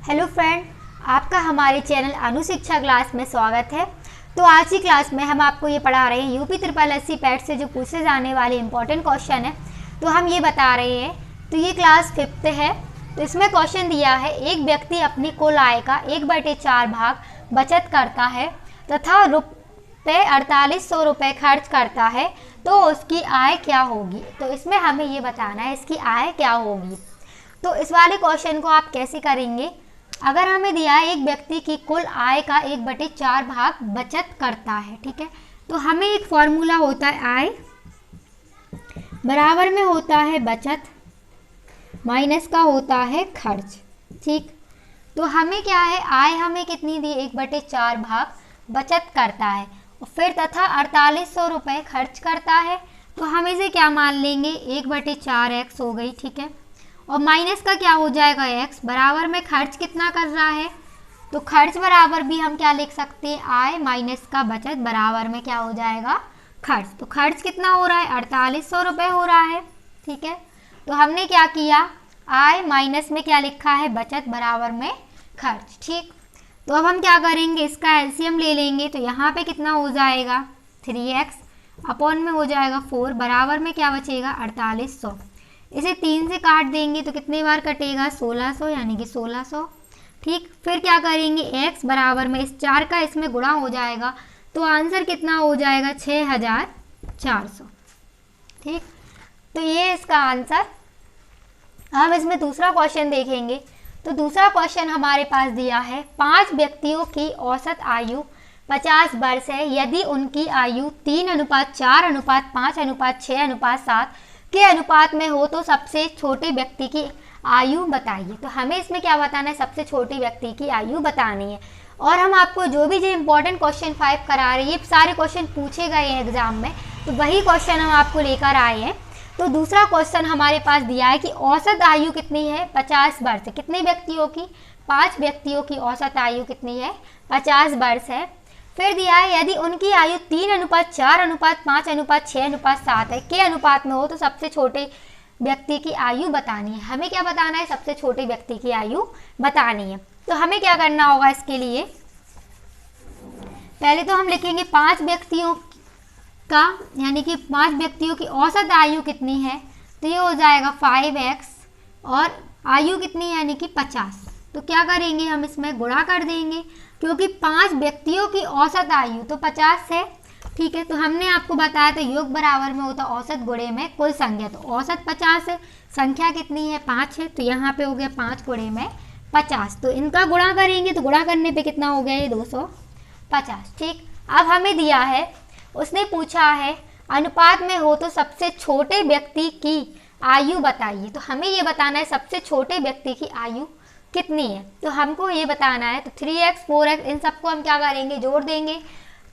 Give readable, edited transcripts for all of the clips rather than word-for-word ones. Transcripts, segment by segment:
Hello friend, आपका हमारे channel अनुशिक्षा class में स्वागत है। तो आज की क्लास में हम आपको ये पढ़ा रहे हैं यूपी SSSC पैट से जो पूछे जाने वाले इंपॉर्टेंट क्वेश्चन है, तो हम ये बता रहे हैं। तो ये क्लास 5th है। तो इसमें क्वेश्चन दिया है, एक व्यक्ति अपनी कुल आय का 1/4 भाग बचत करता है तथा रुपये 4800 रुपये खर्च करता है, तो उसकी आय क्या होगी। तो इसमें हमें ये बताना है इसकी आय क्या होगी। तो इस वाले क्वेश्चन को आप कैसे करेंगे, अगर हमें दिया है एक व्यक्ति की कुल आय का 1/4 भाग बचत करता है, ठीक है, तो हमें एक फॉर्मूला होता है आय बराबर में होता है बचत माइनस का होता है खर्च। ठीक, तो हमें क्या है, आय हमें कितनी दी, 1/4 भाग बचत करता है और फिर तथा 4800 रुपये खर्च करता है। तो हम इसे क्या मान लेंगे, 1/4x हो गई, ठीक है, और माइनस का क्या हो जाएगा x, बराबर में खर्च कितना कर रहा है, तो खर्च बराबर भी हम क्या लिख सकते हैं, आय माइनस का बचत बराबर में क्या हो जाएगा खर्च। तो खर्च कितना हो रहा है, 4800 रुपये हो रहा है, ठीक है। तो हमने क्या किया, आय माइनस में क्या लिखा है, बचत बराबर में खर्च। ठीक, तो अब हम क्या करेंगे, इसका एलसीएम ले लेंगे। तो यहाँ पे कितना हो जाएगा, 3x अपॉन में हो जाएगा 4 बराबर में क्या बचेगा 4800। इसे 3 से काट देंगे तो कितने बार कटेगा, 1600, यानी कि 1600। ठीक, फिर क्या करेंगे, x बराबर में इस 4 का इसमें गुणा हो जाएगा, तो आंसर कितना हो जाएगा 6400। ठीक, तो ये इसका आंसर। अब इसमें दूसरा क्वेश्चन देखेंगे। तो दूसरा क्वेश्चन हमारे पास दिया है, 5 व्यक्तियों की औसत आयु 50 वर्ष है, यदि उनकी आयु 3:4:5:6:7 के अनुपात में हो तो सबसे छोटे व्यक्ति की आयु बताइए। तो हमें इसमें क्या बताना है, सबसे छोटे व्यक्ति की आयु बतानी है। और हम आपको जो भी जो इम्पोर्टेंट क्वेश्चन 5 करा रहे हैं, ये सारे क्वेश्चन पूछे गए हैं एग्जाम में, तो वही क्वेश्चन हम आपको लेकर आए हैं। तो दूसरा क्वेश्चन हमारे पास दिया है कि औसत आयु कितनी है, 50 वर्ष। कितने व्यक्तियों की, 5 व्यक्तियों की औसत आयु कितनी है, 50 वर्ष है। फिर दिया है, यदि उनकी आयु 3:4:5:6:7 है के अनुपात में हो तो सबसे छोटे व्यक्ति की आयु बतानी है। हमें क्या बताना है, सबसे छोटे व्यक्ति की आयु बतानी है। तो हमें क्या करना होगा, इसके लिए पहले तो हम लिखेंगे 5 व्यक्तियों का, यानी कि 5 व्यक्तियों की औसत आयु कितनी है, तो ये हो जाएगा 5x और आयु कितनी, यानी कि 50। तो क्या करेंगे, हम इसमें गुणा कर देंगे, क्योंकि 5 व्यक्तियों की औसत आयु तो 50 है, ठीक है। तो हमने आपको बताया था योग बराबर में होता औसत गुणे में कुल संख्या। तो औसत 50 है, संख्या कितनी है 5 है, तो यहाँ पे हो गया 5 गुणे में 50। तो इनका गुणा करेंगे तो गुणा करने पे कितना हो गया, ये 250। ठीक, अब हमें दिया है, उसने पूछा है अनुपात में हो तो सबसे छोटे व्यक्ति की आयु बताइए। तो हमें ये बताना है सबसे छोटे व्यक्ति की आयु कितनी है। तो हमको ये बताना है, तो 3x 4x इन सबको हम क्या करेंगे, जोड़ देंगे।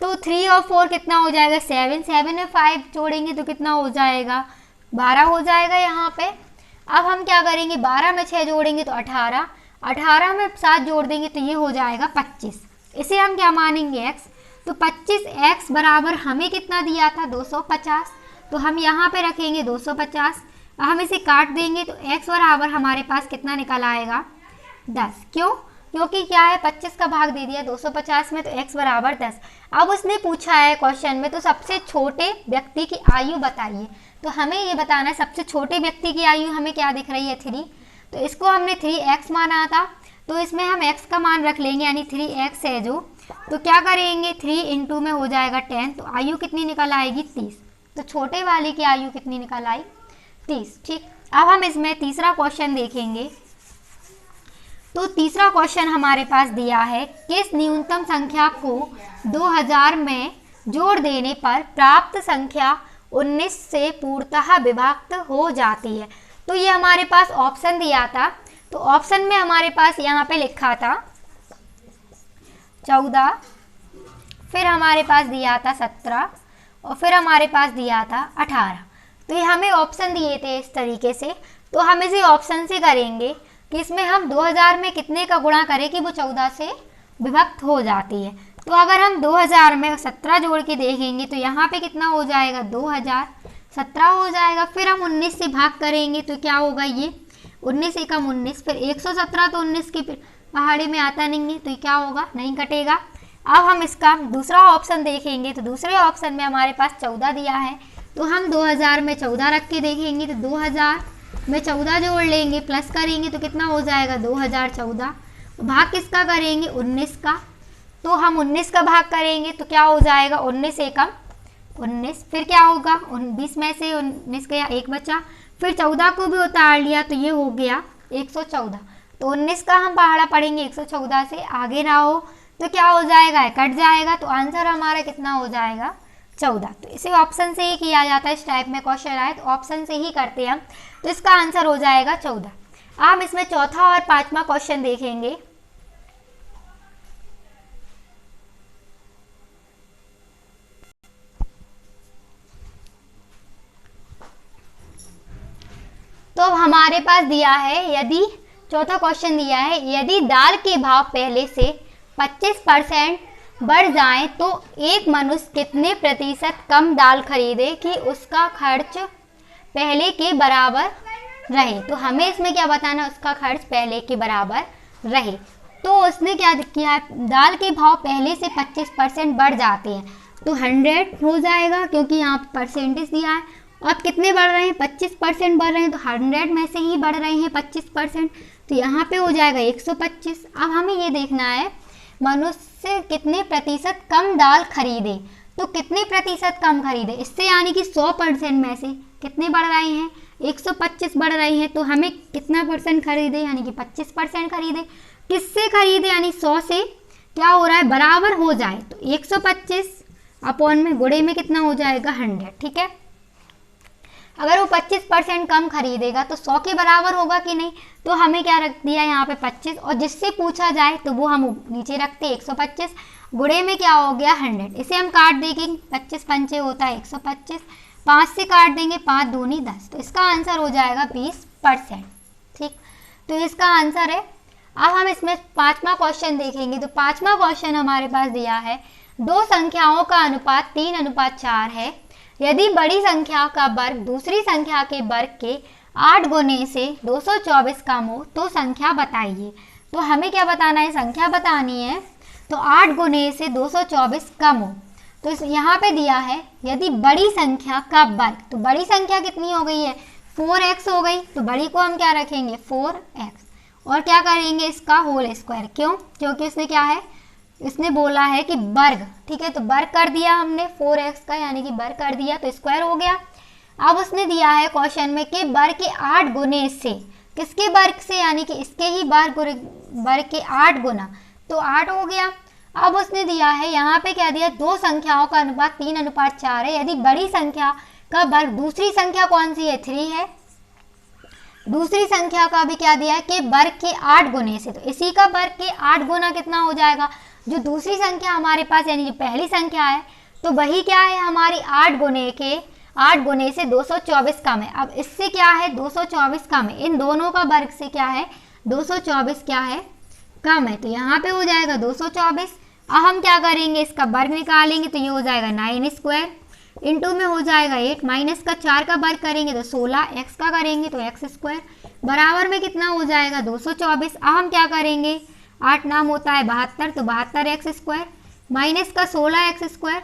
तो 3 और 4 कितना हो जाएगा 7, 7 में 5 जोड़ेंगे तो कितना हो जाएगा 12 हो जाएगा यहाँ पे। अब हम क्या करेंगे, 12 में 6 जोड़ेंगे तो 18, 18 में 7 जोड़ देंगे तो ये हो जाएगा 25। इसे हम क्या मानेंगे x। तो 25x बराबर हमें कितना दिया था 250, तो हम यहाँ पे रखेंगे 250। हम इसे काट देंगे तो x बराबर हमारे पास कितना निकल आएगा 10। क्यों, क्योंकि क्या है 25 का भाग दे दिया 250 में, तो x बराबर 10। अब उसने पूछा है क्वेश्चन में, तो सबसे छोटे व्यक्ति की आयु बताइए। तो हमें ये बताना है सबसे छोटे व्यक्ति की आयु हमें क्या दिख रही है 3, तो इसको हमने 3x माना था, तो इसमें हम x का मान रख लेंगे, यानी 3x है जो। तो क्या करेंगे, 3 × में हो जाएगा 10, तो आयु कितनी निकल आएगी 30। तो छोटे वाले की आयु कितनी निकल आई 30। ठीक, अब हम इसमें तीसरा क्वेश्चन देखेंगे। तो तीसरा क्वेश्चन हमारे पास दिया है, किस न्यूनतम संख्या को 2000 में जोड़ देने पर प्राप्त संख्या 19 से पूर्णतः विभक्त हो जाती है। तो ये हमारे पास ऑप्शन दिया था, तो ऑप्शन में हमारे पास यहाँ पे लिखा था 14, फिर हमारे पास दिया था 17 और फिर हमारे पास दिया था 18। तो ये हमें ऑप्शन दिए थे इस तरीके से। तो हम इसे ऑप्शन से करेंगे कि इसमें हम 2000 में कितने का गुणा करें कि वो 14 से विभक्त हो जाती है। तो अगर हम 2000 में 17 जोड़ के देखेंगे तो यहाँ पे कितना हो जाएगा 2017 हो जाएगा। फिर हम 19 से भाग करेंगे तो क्या होगा, ये 19 एकम 19, फिर 117 तो 19 की पहाड़ी में आता नहीं है तो ये क्या होगा, नहीं कटेगा। अब हम इसका दूसरा ऑप्शन देखेंगे तो दूसरे ऑप्शन में हमारे पास 14 दिया है, तो हम 2000 में 14 रख के देखेंगे तो 2000 में 14 जोड़ लेंगे, प्लस करेंगे तो कितना हो जाएगा 2014। भाग किसका करेंगे 19 का, तो हम 19 का भाग करेंगे तो क्या हो जाएगा 19 एकम 19, फिर क्या होगा 20 में से 19 गया, 1 बचा, फिर 14 को भी उतार लिया तो ये हो गया 114। तो 19 का हम पहाड़ा पढ़ेंगे 114 से, आगे ना हो तो क्या हो जाएगा, कट जाएगा, तो आंसर हमारा कितना हो जाएगा 14। तो इसे ऑप्शन से ही किया जाता है, इस टाइप में क्वेश्चन आए तो ऑप्शन से ही करते हैं हम, तो इसका आंसर हो जाएगा 14। अब इसमें चौथा और पांचवा क्वेश्चन देखेंगे। तो अब हमारे पास दिया है, यदि चौथा क्वेश्चन दिया है, यदि दाल के भाव पहले से 25% बढ़ जाएं तो एक मनुष्य कितने प्रतिशत कम दाल खरीदे कि उसका खर्च पहले के बराबर रहे। तो हमें इसमें क्या बताना, उसका खर्च पहले के बराबर रहे। तो उसने क्या किया, दाल के भाव पहले से 25% बढ़ जाते हैं तो 100 हो जाएगा, क्योंकि यहाँ परसेंटेज दिया है। अब कितने बढ़ रहे हैं 25% बढ़ रहे हैं, तो 100 में से ही बढ़ रहे हैं 25%, तो यहाँ पे हो जाएगा 125। अब हमें ये देखना है मनुष्य कितने प्रतिशत कम दाल खरीदे, तो कितने प्रतिशत कम खरीदे, इससे यानी कि 100% में से कितने बढ़ रहे हैं 125 बढ़ रही हैं, तो हमें कितना परसेंट खरीदे, यानी कि 25% खरीदे। किससे खरीदे, यानी 100 से क्या हो रहा है बराबर हो जाए, तो 125 अपॉन में गुणे में कितना हो जाएगा 100, ठीक है। अगर वो 25% कम खरीदेगा तो 100 के बराबर होगा कि नहीं, तो हमें क्या रख दिया यहाँ पे 25, और जिससे पूछा जाए तो वो हम नीचे रखते 125, गुणे में क्या हो गया 100। इसे हम काट देंगे, 25 पंचे होता है 125, 5 से काट देंगे, 5 दूनी 10, तो इसका आंसर हो जाएगा 20%, ठीक। तो इसका आंसर है। अब हम इसमें पांचवा क्वेश्चन देखेंगे। तो पांचवा क्वेश्चन हमारे पास दिया है, दो संख्याओं का अनुपात 3:4 है, यदि बड़ी संख्या का वर्ग दूसरी संख्या के वर्ग के 8 गुने से 224 कम हो तो संख्या बताइए। तो हमें क्या बताना है, संख्या बतानी है। तो 8 गुने से 224 कम हो, तो यहाँ पे दिया है यदि बड़ी संख्या का वर्ग, तो बड़ी संख्या कितनी हो गई है 4x हो गई, तो बड़ी को हम क्या रखेंगे 4x, और क्या करेंगे इसका होल स्क्वायर। क्यों, क्योंकि इसने क्या है, इसने बोला है कि वर्ग, ठीक है, तो वर्ग कर दिया हमने 4x का, यानी कि वर्ग कर दिया तो स्क्वायर हो गया। अब उसने दिया है क्वेश्चन में कि वर्ग के 8 गुने से, किसके वर्ग से, यानी कि इसके ही वर्ग के 8 गुना, तो 8 हो गया। अब उसने दिया है यहाँ पे क्या दिया, दो संख्याओं का अनुपात 3:4 है, यदि बड़ी संख्या का वर्ग दूसरी संख्या कौन सी है 3 है, दूसरी संख्या का भी क्या दिया है कि वर्ग के 8 गुने से, तो इसी का वर्ग के 8 गुना कितना हो जाएगा, जो दूसरी संख्या हमारे पास यानी जो पहली संख्या है, तो वही क्या है हमारी 8 गुने से 224 कम है। अब इससे क्या है 224 कम है, इन दोनों का वर्ग से क्या है 224 क्या है कम है, तो यहाँ पे हो जाएगा 224। अब हम क्या करेंगे, इसका वर्ग निकालेंगे तो ये हो जाएगा 9 स्क्वायर, इंटू में हो जाएगा 8, माइनस का 4 का वर्ग करेंगे तो 16, एक्स का करेंगे तो एक्स स्क्वायर, बराबर में कितना हो जाएगा 224। अब हम क्या करेंगे, 8 नाम होता है 72, तो 72 एक्स स्क्वायर माइनस का 16 एक्स स्क्वायर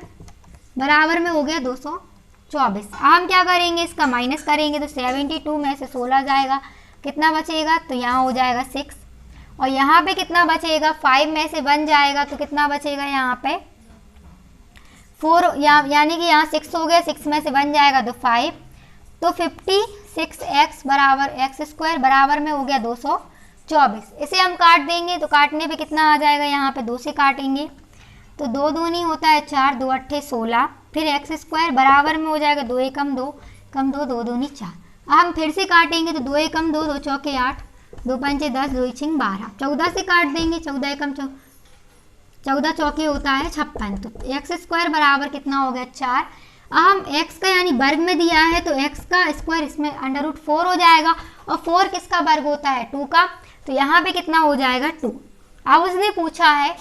बराबर में हो गया 224। अब हम क्या करेंगे, इसका माइनस करेंगे तो 72 में से 16 जाएगा, कितना बचेगा, तो यहाँ हो जाएगा 6, और यहाँ पे कितना बचेगा 5 में से 1 जाएगा तो कितना बचेगा यहाँ पे 4, यानी कि यहाँ 6 हो गया, 6 में से 1 जाएगा तो 5, तो 56x बराबर एक्स स्क्वायर बराबर में हो गया 224। इसे हम काट देंगे तो काटने पे कितना आ जाएगा, यहाँ पे 2 से काटेंगे तो 2 दूनी होता है 4, 2 अट्ठे 16, फिर एक्स स्क्वायर बराबर में हो जाएगा 2 एकम 2 कम 2, 2 दूनी 4। अब हम फिर से काटेंगे तो 2 एकम 2, 2 चौके 8, 2 पंचे 10, 2 छिंग 12, 14 से काट देंगे, 14 एकम 14 चौके होता है 56, तो एक्स स्क्वायर बराबर कितना हो गया 4। अब हम x का यानी वर्ग में दिया है तो x का स्क्वायर इसमें √4 हो जाएगा, और 4 किसका वर्ग होता है 2 का, तो यहाँ पे कितना हो जाएगा 2। अब उसने पूछा है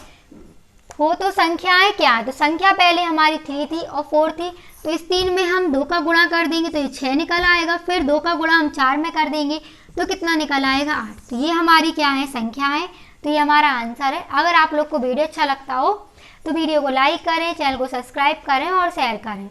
हो तो संख्याएं क्या है, तो संख्या पहले हमारी 3 थी और 4 थी, तो इस 3 में हम 2 का गुणा कर देंगे तो ये 6 निकल आएगा, फिर 2 का गुणा हम 4 में कर देंगे तो कितना निकल आएगा 8। तो ये हमारी क्या है, संख्या है। तो ये हमारा आंसर है। अगर आप लोग को वीडियो अच्छा लगता हो तो वीडियो को लाइक करें, चैनल को सब्सक्राइब करें और शेयर करें।